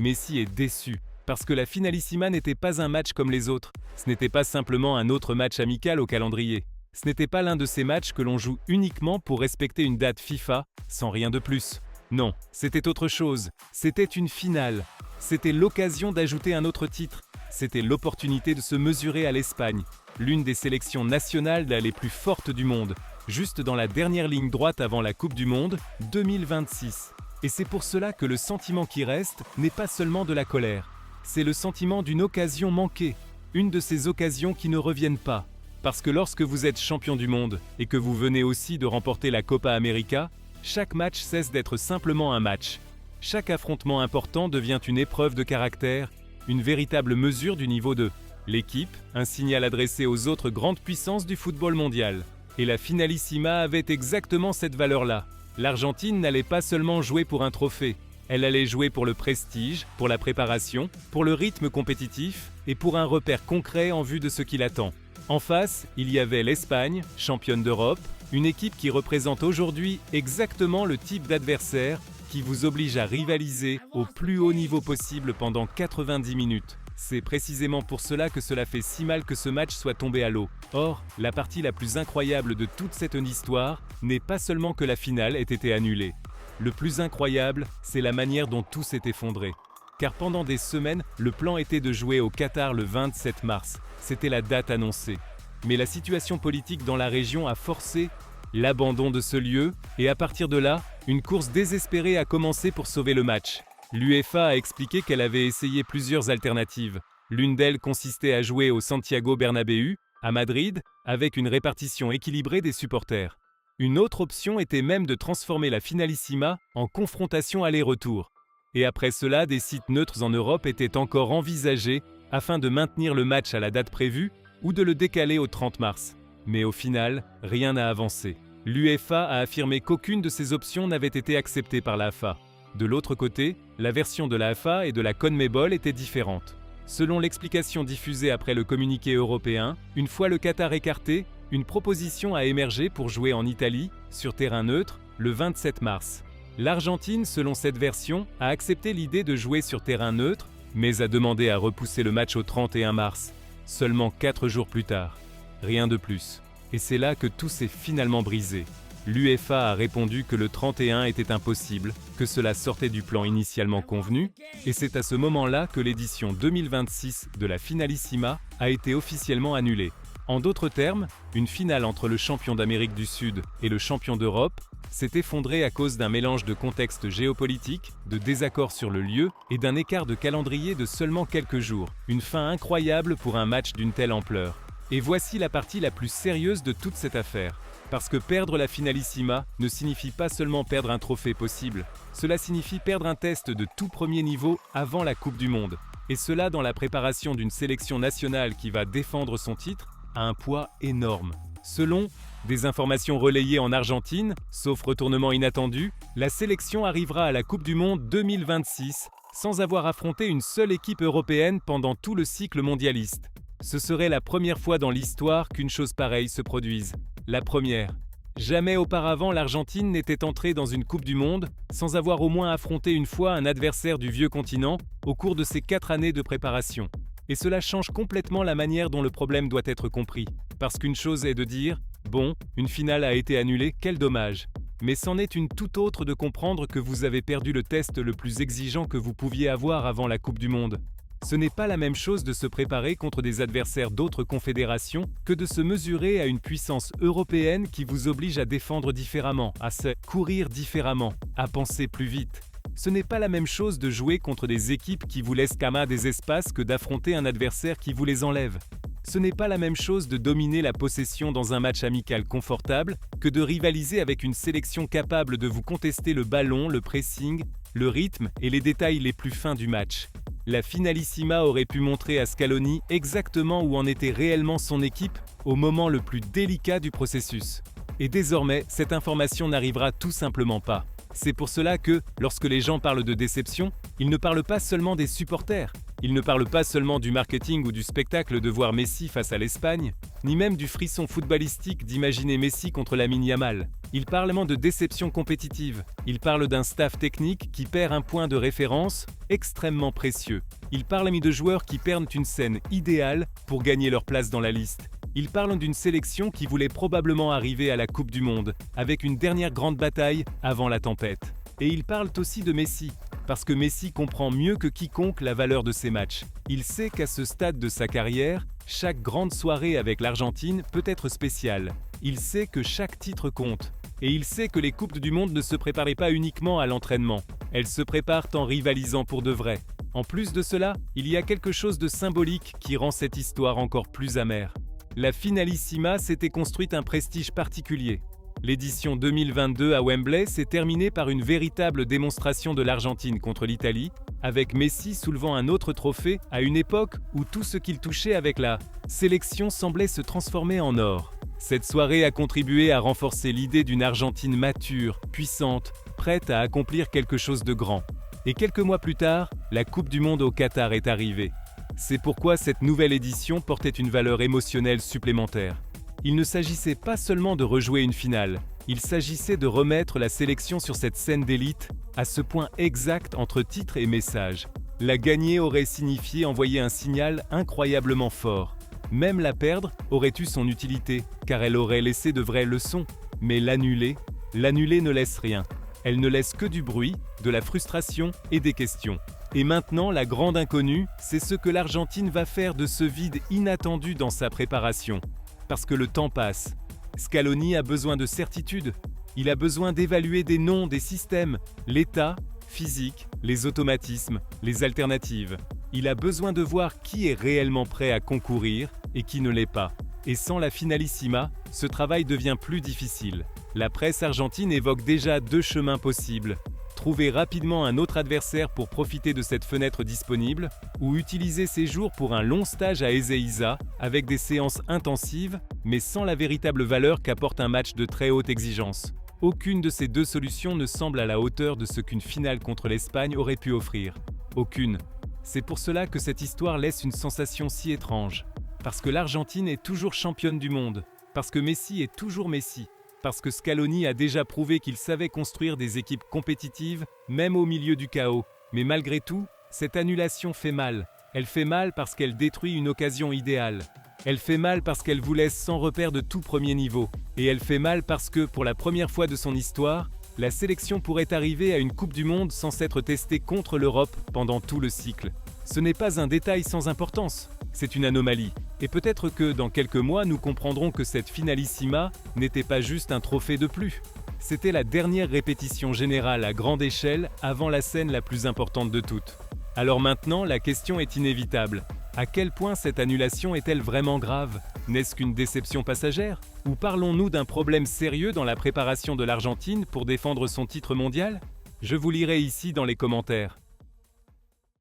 Messi est déçu, parce que la Finalissima n'était pas un match comme les autres. Ce n'était pas simplement un autre match amical au calendrier. Ce n'était pas l'un de ces matchs que l'on joue uniquement pour respecter une date FIFA, sans rien de plus. Non, c'était autre chose. C'était une finale. C'était l'occasion d'ajouter un autre titre. C'était l'opportunité de se mesurer à l'Espagne, l'une des sélections nationales les plus fortes du monde, juste dans la dernière ligne droite avant la Coupe du Monde 2026. Et c'est pour cela que le sentiment qui reste n'est pas seulement de la colère. C'est le sentiment d'une occasion manquée, une de ces occasions qui ne reviennent pas. Parce que lorsque vous êtes champion du monde et que vous venez aussi de remporter la Copa América, chaque match cesse d'être simplement un match. Chaque affrontement important devient une épreuve de caractère, une véritable mesure du niveau de l'équipe, un signal adressé aux autres grandes puissances du football mondial. Et la Finalissima avait exactement cette valeur-là. L'Argentine n'allait pas seulement jouer pour un trophée, elle allait jouer pour le prestige, pour la préparation, pour le rythme compétitif et pour un repère concret en vue de ce qui l'attend. En face, il y avait l'Espagne, championne d'Europe, une équipe qui représente aujourd'hui exactement le type d'adversaire qui vous oblige à rivaliser au plus haut niveau possible pendant 90 minutes. C'est précisément pour cela que cela fait si mal que ce match soit tombé à l'eau. Or, la partie la plus incroyable de toute cette histoire n'est pas seulement que la finale ait été annulée. Le plus incroyable, c'est la manière dont tout s'est effondré. Car pendant des semaines, le plan était de jouer au Qatar le 27 mars. C'était la date annoncée. Mais la situation politique dans la région a forcé l'abandon de ce lieu, et à partir de là, une course désespérée a commencé pour sauver le match. L'UEFA a expliqué qu'elle avait essayé plusieurs alternatives. L'une d'elles consistait à jouer au Santiago Bernabéu, à Madrid, avec une répartition équilibrée des supporters. Une autre option était même de transformer la Finalissima en confrontation aller-retour. Et après cela, des sites neutres en Europe étaient encore envisagés afin de maintenir le match à la date prévue ou de le décaler au 30 mars. Mais au final, rien n'a avancé. L'UEFA a affirmé qu'aucune de ces options n'avait été acceptée par l'AFA. De l'autre côté, la version de l'AFA et de la CONMEBOL était différente. Selon l'explication diffusée après le communiqué européen, une fois le Qatar écarté, une proposition a émergé pour jouer en Italie, sur terrain neutre, le 27 mars. L'Argentine, selon cette version, a accepté l'idée de jouer sur terrain neutre, mais a demandé à repousser le match au 31 mars, seulement 4 jours plus tard. Rien de plus. Et c'est là que tout s'est finalement brisé. L'UEFA a répondu que le 31 était impossible, que cela sortait du plan initialement convenu, et c'est à ce moment-là que l'édition 2026 de la Finalissima a été officiellement annulée. En d'autres termes, une finale entre le champion d'Amérique du Sud et le champion d'Europe s'est effondrée à cause d'un mélange de contexte géopolitique, de désaccords sur le lieu et d'un écart de calendrier de seulement quelques jours. Une fin incroyable pour un match d'une telle ampleur. Et voici la partie la plus sérieuse de toute cette affaire. Parce que perdre la Finalissima ne signifie pas seulement perdre un trophée possible, cela signifie perdre un test de tout premier niveau avant la Coupe du Monde. Et cela dans la préparation d'une sélection nationale qui va défendre son titre a un poids énorme. Selon des informations relayées en Argentine, sauf retournement inattendu, la sélection arrivera à la Coupe du Monde 2026 sans avoir affronté une seule équipe européenne pendant tout le cycle mondialiste. Ce serait la première fois dans l'histoire qu'une chose pareille se produise. La première. Jamais auparavant l'Argentine n'était entrée dans une Coupe du Monde sans avoir au moins affronté une fois un adversaire du vieux continent au cours de ces 4 années de préparation. Et cela change complètement la manière dont le problème doit être compris. Parce qu'une chose est de dire « Bon, une finale a été annulée, quel dommage !» Mais c'en est une toute autre de comprendre que vous avez perdu le test le plus exigeant que vous pouviez avoir avant la Coupe du Monde. Ce n'est pas la même chose de se préparer contre des adversaires d'autres confédérations que de se mesurer à une puissance européenne qui vous oblige à défendre différemment, à se courir différemment, à penser plus vite. Ce n'est pas la même chose de jouer contre des équipes qui vous laissent qu'à des espaces que d'affronter un adversaire qui vous les enlève. Ce n'est pas la même chose de dominer la possession dans un match amical confortable que de rivaliser avec une sélection capable de vous contester le ballon, le pressing, le rythme et les détails les plus fins du match. La Finalissima aurait pu montrer à Scaloni exactement où en était réellement son équipe au moment le plus délicat du processus. Et désormais, cette information n'arrivera tout simplement pas. C'est pour cela que, lorsque les gens parlent de déception, ils ne parlent pas seulement des supporters. Ils ne parlent pas seulement du marketing ou du spectacle de voir Messi face à l'Espagne. ni même du frisson footballistique d'imaginer Messi contre Lamine Yamal. Il parle également de déception compétitive. Il parle d'un staff technique qui perd un point de référence extrêmement précieux. Il parle également de joueurs qui perdent une scène idéale pour gagner leur place dans la liste. Il parle d'une sélection qui voulait probablement arriver à la Coupe du Monde, avec une dernière grande bataille avant la tempête. Et il parle aussi de Messi, parce que Messi comprend mieux que quiconque la valeur de ces matchs. Il sait qu'à ce stade de sa carrière, chaque grande soirée avec l'Argentine peut être spéciale. Il sait que chaque titre compte. Et il sait que les Coupes du Monde ne se préparaient pas uniquement à l'entraînement. Elles se préparent en rivalisant pour de vrai. En plus de cela, il y a quelque chose de symbolique qui rend cette histoire encore plus amère. La Finalissima s'était construite un prestige particulier. L'édition 2022 à Wembley s'est terminée par une véritable démonstration de l'Argentine contre l'Italie, avec Messi soulevant un autre trophée à une époque où tout ce qu'il touchait avec la sélection semblait se transformer en or. Cette soirée a contribué à renforcer l'idée d'une Argentine mature, puissante, prête à accomplir quelque chose de grand. Et quelques mois plus tard, la Coupe du Monde au Qatar est arrivée. C'est pourquoi cette nouvelle édition portait une valeur émotionnelle supplémentaire. Il ne s'agissait pas seulement de rejouer une finale, il s'agissait de remettre la sélection sur cette scène d'élite, à ce point exact entre titre et message. La gagner aurait signifié envoyer un signal incroyablement fort. Même la perdre aurait eu son utilité, car elle aurait laissé de vraies leçons. Mais l'annuler ne laisse rien. Elle ne laisse que du bruit, de la frustration et des questions. Et maintenant, la grande inconnue, c'est ce que l'Argentine va faire de ce vide inattendu dans sa préparation. Parce que le temps passe. Scaloni a besoin de certitude. Il a besoin d'évaluer des noms, des systèmes, l'état, physique, les automatismes, les alternatives. Il a besoin de voir qui est réellement prêt à concourir et qui ne l'est pas. Et sans la Finalissima, ce travail devient plus difficile. La presse argentine évoque déjà deux chemins possibles. Trouver rapidement un autre adversaire pour profiter de cette fenêtre disponible, ou utiliser ces jours pour un long stage à Ezeiza, avec des séances intensives, mais sans la véritable valeur qu'apporte un match de très haute exigence. Aucune de ces deux solutions ne semble à la hauteur de ce qu'une finale contre l'Espagne aurait pu offrir. Aucune. C'est pour cela que cette histoire laisse une sensation si étrange. Parce que l'Argentine est toujours championne du monde. Parce que Messi est toujours Messi. Parce que Scaloni a déjà prouvé qu'il savait construire des équipes compétitives, même au milieu du chaos. Mais malgré tout, cette annulation fait mal. Elle fait mal parce qu'elle détruit une occasion idéale. Elle fait mal parce qu'elle vous laisse sans repère de tout premier niveau. Et elle fait mal parce que, pour la première fois de son histoire, la sélection pourrait arriver à une Coupe du Monde sans s'être testée contre l'Europe pendant tout le cycle. Ce n'est pas un détail sans importance, c'est une anomalie. Et peut-être que dans quelques mois, nous comprendrons que cette Finalissima n'était pas juste un trophée de plus. C'était la dernière répétition générale à grande échelle avant la scène la plus importante de toutes. Alors maintenant, la question est inévitable. À quel point cette annulation est-elle vraiment grave? N'est-ce qu'une déception passagère? Ou parlons-nous d'un problème sérieux dans la préparation de l'Argentine pour défendre son titre mondial? Je vous lirai ici dans les commentaires.